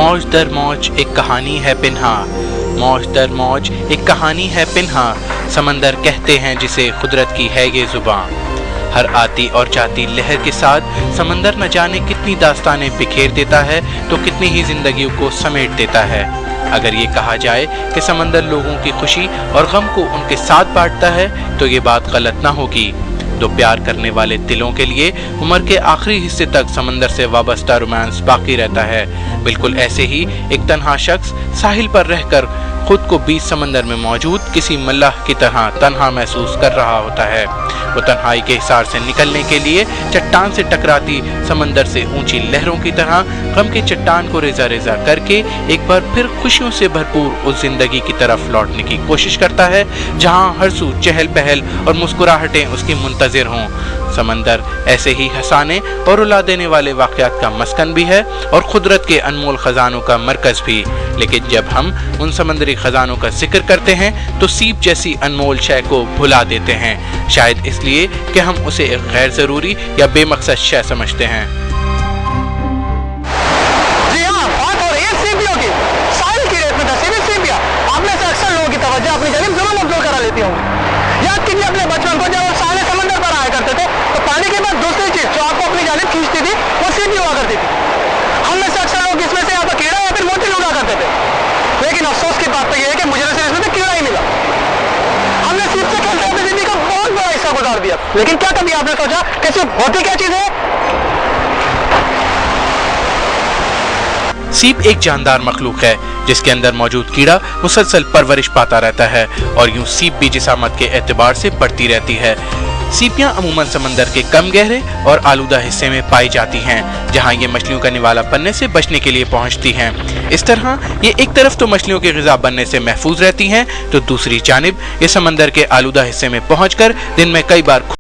मौज दर मौज एक कहानी है पिन्हा, मौज दर मौज एक कहानी है पिन्हा, समंदर कहते हैं जिसे कुदरत की है ये जुबान। हर आती और जाती लहर के साथ समंदर न जाने कितनी दास्तानें बिखेर देता है तो कितनी ही जिंदगियों को समेट देता है। अगर ये कहा जाए कि समंदर लोगों की खुशी और गम को उनके साथ बांटता है तो ये बात गलत ना होगी। तो प्यार करने वाले दिलों के लिए उम्र के आखिरी हिस्से तक समंदर से वाबस्ता रोमांस बाकी रहता है। बिल्कुल ऐसे ही एक तन्हा शख्स साहिल पर रहकर खुद को बीच समंदर में मौजूद किसी मल्लाह की तरह तन्हा महसूस कर रहा होता है। वो तन्हाई के हिसार से निकलने के लिए चट्टान से टकराती समंदर से ऊंची लहरों की तरह गम की चट्टान को रेजा रेजा करके एक बार फिर खुशियों से भरपूर उस जिंदगी की तरफ लौटने की कोशिश करता है जहां हर सू चहल पहल और मुस्कुराहटें उसकी मुंतजिर हों। समंदर ऐसे ही हंसाने और रुला देने वाले वाक़यात का मस्कन भी है और कुदरत के अनमोल खजानों का मरकज भी। लेकिन जब हम उन समंदरी खजानों का जिक्र करते हैं तो सीप जैसी अनमोल शय को भुला देते हैं, शायद इसलिए कि हम उसे एक गैर जरूरी या बेमकसद शय समझते हैं। जी हाँ, बात हो रही है सीपियों की। साहिल की रेत में धंसी हुई सीपियां आप में से अक्सर लोगों की तवज्जो अपनी जानिब जरूर मबजूल करा लेती होंगी। याद कीजिए अपने बचपन को, जब आप साहिल समंदर पर आया करते थे तो पानी के बाद दूसरी चीज जो आपको अपनी जानिब खींचती थी वो सीपी हुआ करती थी। हम में से अक्सर लोग इसमें से या तो कीड़ा या फिर मोती ढूंढा करते थे, लेकिन अफसोस की बात तो यह है कि मुझे सिर्फ इसमें से कीड़ा ही मिला। हमने सीप से खेलते अपनी जिंदगी का बहुत बड़ा हिस्सा गुजार दिया, लेकिन क्या कभी आपने सोचा कि सिर्फ होती क्या चीज है? सीप एक जानदार मखलूक है जिसके अंदर मौजूद कीड़ा मुसलसल परवरिश पाता रहता है और यूं सीप भी जिसामत के एतबार से बढ़ती रहती है। सीपियां अमूमन समंदर के कम गहरे और आलूदा हिस्से में पाई जाती हैं जहां ये मछलियों का निवाला बनने से बचने के लिए पहुंचती हैं। इस तरह ये एक तरफ तो मछलियों के ग़िज़ा बनने से महफूज रहती हैं तो दूसरी जानिब ये समंदर के आलूदा हिस्से में पहुंचकर दिन में कई बार